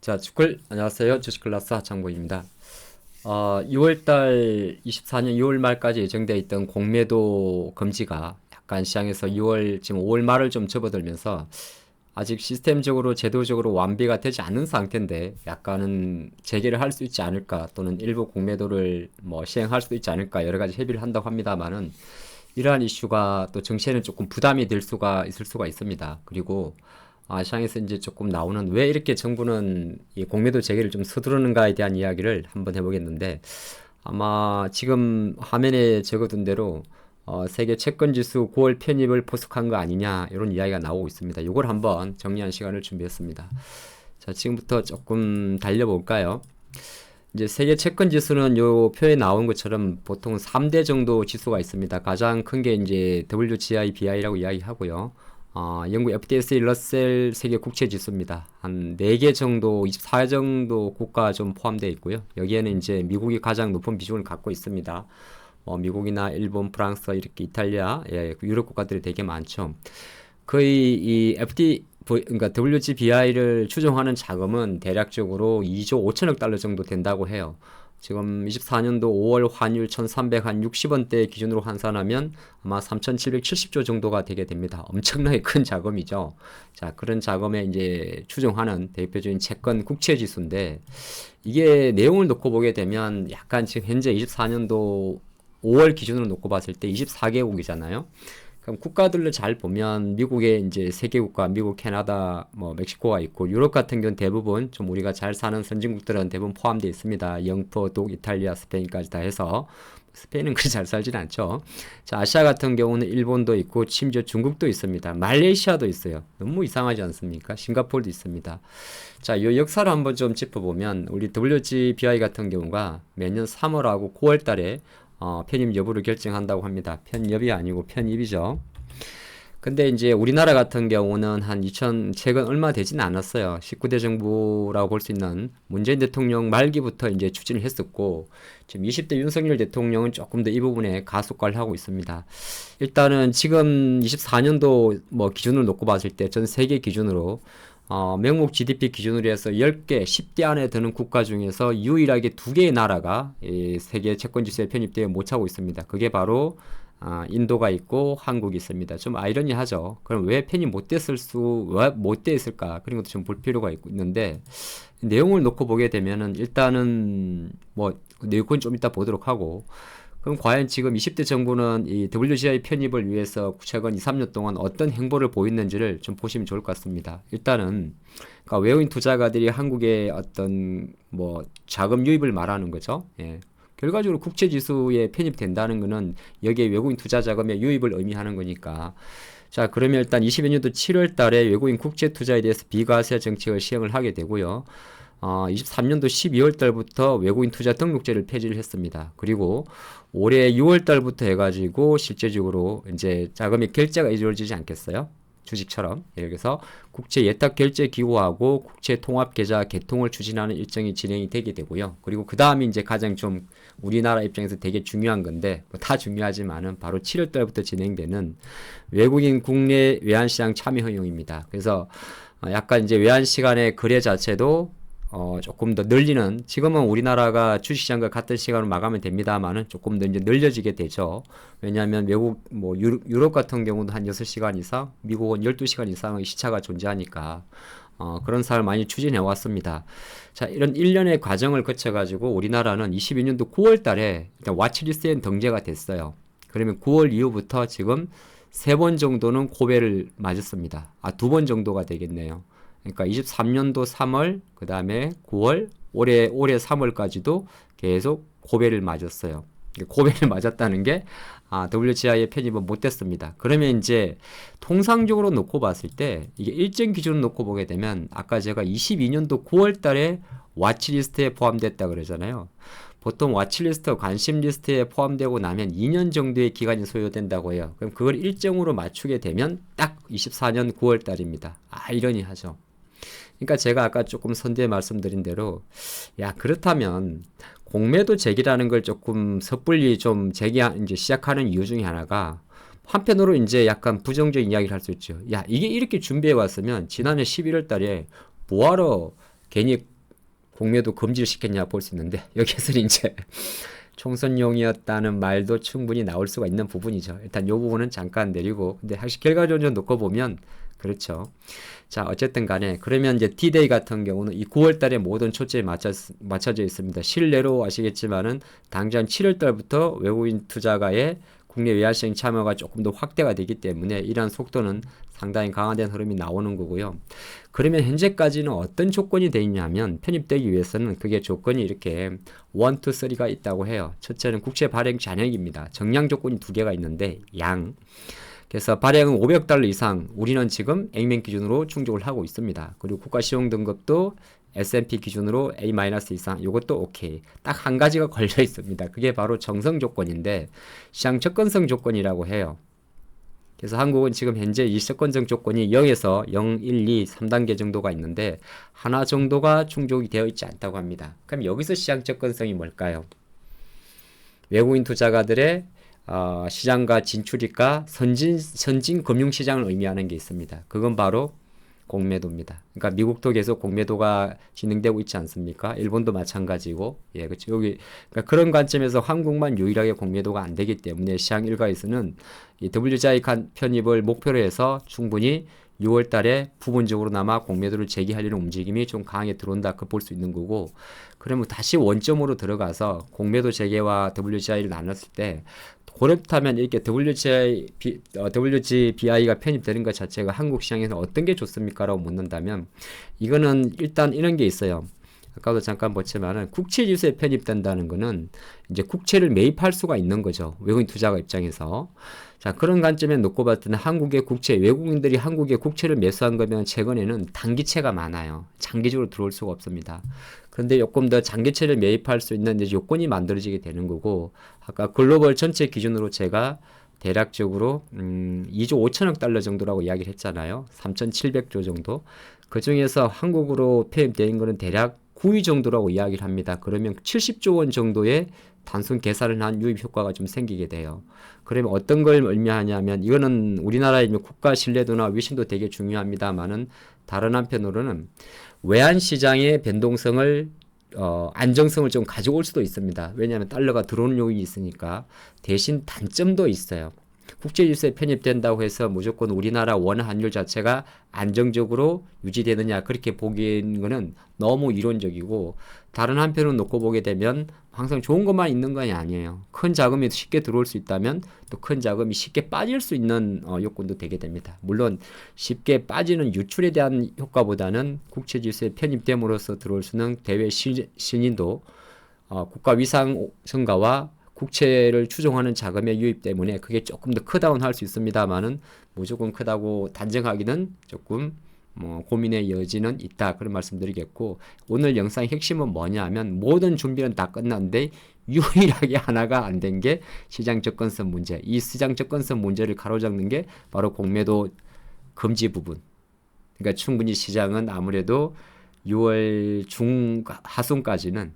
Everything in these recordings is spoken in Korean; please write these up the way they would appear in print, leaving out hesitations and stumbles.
자, 안녕하세요. 주식클래스 하창보입니다. 6월달 24년 6월 말까지 예정되어 있던 공매도 금지가 약간 시장에서 6월, 지금 5월 말을 좀 접어들면서 아직 시스템적으로 제도적으로 완비가 되지 않은 상태인데 약간은 재개를 할 수 있지 않을까 또는 일부 공매도를 뭐 시행할 수도 있지 않을까 여러 가지 협의를 한다고 합니다만은 이러한 이슈가 또 정치에는 조금 부담이 될 수가 있을 수가 있습니다. 그리고 시장에서 이제 조금 나오는 왜 이렇게 정부는 이 공매도 재개를 좀 서두르는가에 대한 이야기를 한번 해보겠는데 아마 지금 화면에 적어둔 대로 세계 채권 지수 9월 편입을 포석한 거 아니냐 이런 이야기가 나오고 있습니다. 이걸 한번 정리한 시간을 준비했습니다. 자, 지금부터 조금 달려볼까요? 이제 세계 채권 지수는 요 표에 나온 것처럼 보통 3대 정도 지수가 있습니다. 가장 큰 게 이제 WGI, BI라고 이야기하고요. 영국 FTSE 러셀 세계 국채 지수입니다. 한 4개 정도, 24개 정도 국가 좀 포함되어 있고요. 여기에는 이제 미국이 가장 높은 비중을 갖고 있습니다. 미국이나 일본, 프랑스, 이렇게 이탈리아, 유럽 국가들이 되게 많죠. 거의 이 그러니까 WGBI를 추정하는 자금은 대략적으로 2조 5천억 달러 정도 된다고 해요. 지금 24년도 5월 환율 1360원대 기준으로 환산하면 아마 3770조 정도가 되게 됩니다. 엄청나게 큰 자금이죠. 자, 그런 자금에 이제 추정하는 대표적인 채권 국채 지수인데 이게 내용을 놓고 보게 되면 약간 지금 현재 24년도 5월 기준으로 놓고 봤을 때 24개국이잖아요. 그럼 국가들로 잘 보면 미국의 이제 세계 국가, 미국, 캐나다, 뭐 멕시코가 있고 유럽 같은 경우는 대부분 좀 우리가 잘 사는 선진국들은 대부분 포함되어 있습니다. 영퍼, 독, 이탈리아, 스페인까지 다 해서 스페인은 그리 잘 살진 않죠. 자, 아시아 같은 경우는 일본도 있고 심지어 중국도 있습니다. 말레이시아도 있어요. 너무 이상하지 않습니까? 싱가포르도 있습니다. 자, 이 역사를 한번 좀 짚어보면 우리 WGBI 같은 경우가 매년 3월하고 9월 달에 편입 여부를 결정한다고 합니다. 편입이 아니고 편입이죠. 근데 이제 우리나라 같은 경우는 최근 얼마 되진 않았어요. 19대 정부라고 볼 수 있는 문재인 대통령 말기부터 이제 추진을 했었고, 지금 20대 윤석열 대통령은 조금 더 이 부분에 가속화를 하고 있습니다. 일단은 지금 24년도 뭐 기준으로 놓고 봤을 때 전 세계 기준으로 명목 GDP 기준으로 해서 10개, 10대 안에 드는 국가 중에서 유일하게 2개의 나라가 이 세계 채권지수에 편입되어 못하고 있습니다. 그게 바로 인도가 있고 한국이 있습니다. 좀 아이러니하죠. 그럼 왜 편입 왜 못 돼 있을까? 그런 것도 좀 볼 필요가 있는데 내용을 놓고 보게 되면은 일단은 뭐 내용은 좀 이따 보도록 하고 그럼 과연 지금 20대 정부는 이 WGI 편입을 위해서 최근 2, 3년 동안 어떤 행보를 보였는지를 좀 보시면 좋을 것 같습니다. 일단은 그러니까 외국인 투자가들이 한국의 어떤 뭐 자금 유입을 말하는 거죠. 예. 결과적으로 국채 지수에 편입된다는 것은 여기에 외국인 투자 자금의 유입을 의미하는 거니까. 자, 그러면 일단 22년도 7월 달에 외국인 국채 투자에 대해서 비과세 정책을 시행을 하게 되고요. 23년도 12월 달부터 외국인 투자 등록제를 폐지를 했습니다. 그리고 올해 6월 달부터 해가지고 실제적으로 이제 자금의 결제가 이루어지지 않겠어요? 주식처럼. 예를 들어서 국채 예탁 결제 기구하고 국채 통합 계좌 개통을 추진하는 일정이 진행이 되게 되고요. 그리고 그 다음이 이제 가장 좀 우리나라 입장에서 되게 중요한 건데 뭐다 중요하지만은 바로 7월 달부터 진행되는 외국인 국내 외환시장 참여 허용입니다. 그래서 약간 이제 외환 시간의 거래 자체도 조금 더 늘리는, 지금은 우리나라가 주식시장과 같은 시간으로 마감이 됩니다만은 조금 더 이제 늘려지게 되죠. 왜냐하면 외국, 뭐, 유럽 같은 경우도 한 6시간 이상, 미국은 12시간 이상의 시차가 존재하니까, 그런 사를 많이 추진해 왔습니다. 자, 이런 일련의 과정을 거쳐가지고 우리나라는 22년도 9월 달에 일단 와치리스트에 등재가 됐어요. 그러면 9월 이후부터 지금 3번 정도는 고배를 맞았습니다. 2번 정도가 되겠네요. 그러니까 23년도 3월, 그 다음에 9월, 올해 3월까지도 계속 고배를 맞았어요. 고배를 맞았다는 게, WGI에 편입은 못 됐습니다. 그러면 이제 통상적으로 놓고 봤을 때, 이게 일정 기준으로 놓고 보게 되면, 아까 제가 22년도 9월 달에 와치리스트에 포함됐다 그러잖아요. 보통 와치리스트, 관심 리스트에 포함되고 나면 2년 정도의 기간이 소요된다고 해요. 그럼 그걸 일정으로 맞추게 되면 딱 24년 9월 달입니다. 아이러니하죠. 그러니까 제가 아까 조금 선두에 말씀드린 대로 그렇다면 공매도 제기라는 걸 조금 섣불리 좀 이제 시작하는 이유 중에 하나가 한편으로 이제 약간 부정적인 이야기를 할 수 있죠. 이게 이렇게 준비해 왔으면 지난해 11월 달에 뭐하러 괜히 공매도 금지를 시켰냐 볼 수 있는데 여기에서는 이제 총선용이었다는 말도 충분히 나올 수가 있는 부분이죠. 일단 이 부분은 잠깐 내리고 근데 사실 결과적으로 놓고 보면 그렇죠. 자, 어쨌든 간에 그러면 이제 D-Day 같은 경우는 이 9월 달에 모든 초점이 맞춰져 있습니다. 실내로 아시겠지만은 당장 7월 달부터 외국인 투자가의 국내 외환시장 참여가 조금 더 확대가 되기 때문에 이러한 속도는 상당히 강화된 흐름이 나오는 거고요. 그러면 현재까지는 어떤 조건이 돼 있냐면 편입되기 위해서는 그게 조건이 이렇게 1, 2, 3가 있다고 해요. 첫째는 국채 발행 잔액입니다. 정량 조건이 두 개가 있는데 양. 그래서 발행은 500달러 이상 우리는 지금 A명 기준으로 충족을 하고 있습니다. 그리고 국가 시용 등급도 S&P 기준으로 A- 이상 이것도 오케이. 딱 한 가지가 걸려 있습니다. 그게 바로 정성 조건인데 시장 접근성 조건이라고 해요. 그래서 한국은 지금 현재 이 접근성 조건이 0에서 0, 1, 2, 3단계 정도가 있는데 하나 정도가 충족이 되어 있지 않다고 합니다. 그럼 여기서 시장 접근성이 뭘까요? 외국인 투자가들의 시장과 진출입과 선진 금융시장을 의미하는 게 있습니다. 그건 바로 공매도입니다. 그러니까 미국도 계속 공매도가 진행되고 있지 않습니까? 일본도 마찬가지고, 예, 그렇죠. 여기 그러니까 그런 관점에서 한국만 유일하게 공매도가 안 되기 때문에 시장 일가에서는 이 WGI 편입을 목표로 해서 충분히 6월 달에 부분적으로나마 공매도를 제기하려는 움직임이 좀 강하게 들어온다 그 볼 수 있는 거고 그러면 다시 원점으로 들어가서 공매도 재개와 WGI를 나눴을 때 그렇다면 이렇게 WGBI가 편입되는 것 자체가 한국 시장에서 어떤 게 좋습니까? 라고 묻는다면 이거는 일단 이런 게 있어요. 아까도 잠깐 봤지만은 국채 지수에 편입된다는 거는 이제 국채를 매입할 수가 있는 거죠. 외국인 투자가 입장에서. 자, 그런 관점에 놓고 봤을 때는 한국의 국채, 외국인들이 한국의 국채를 매수한 거면 최근에는 단기채가 많아요. 장기적으로 들어올 수가 없습니다. 그런데 조금 더 장기채를 매입할 수 있는 이제 요건이 만들어지게 되는 거고, 아까 글로벌 전체 기준으로 제가 대략적으로 2조 5천억 달러 정도라고 이야기를 했잖아요. 3,700조 정도. 그 중에서 한국으로 편입된 거는 대략 9위 정도라고 이야기를 합니다. 그러면 70조 원 정도의 단순 계산을 한 유입 효과가 좀 생기게 돼요. 그러면 어떤 걸 의미하냐면 이거는 우리나라의 국가 신뢰도나 위신도 되게 중요합니다만은 다른 한편으로는 외환 시장의 변동성을 안정성을 좀 가져올 수도 있습니다. 왜냐하면 달러가 들어오는 요인이 있으니까 대신 단점도 있어요. 국제지수에 편입된다고 해서 무조건 우리나라 원 환율 자체가 안정적으로 유지되느냐 그렇게 보기에는 너무 이론적이고 다른 한편으로 놓고 보게 되면 항상 좋은 것만 있는 건 아니에요. 큰 자금이 쉽게 들어올 수 있다면 또 큰 자금이 쉽게 빠질 수 있는 요건도 되게 됩니다. 물론 쉽게 빠지는 유출에 대한 효과보다는 국제지수에 편입됨으로써 들어올 수는 대외 신인도 국가 위상 성과와 국채를 추종하는 자금의 유입 때문에 그게 조금 더 크다고는 할 수 있습니다만은 무조건 크다고 단정하기는 조금 고민의 여지는 있다 그런 말씀드리겠고 오늘 영상의 핵심은 뭐냐 하면 모든 준비는 다 끝났는데 유일하게 하나가 안 된 게 시장 접근성 문제 이 시장 접근성 문제를 가로잡는 게 바로 공매도 금지 부분 그러니까 충분히 시장은 아무래도 6월 중하순까지는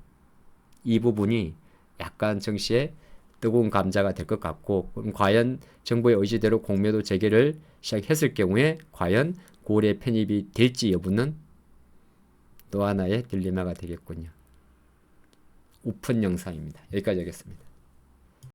이 부분이 약간 정시에 뜨거운 감자가 될 것 같고 그럼 과연 정부의 의지대로 공매도 재개를 시작했을 경우에 과연 9월에 편입이 될지 여부는 또 하나의 딜레마가 되겠군요. 오픈 영상입니다. 여기까지 하겠습니다.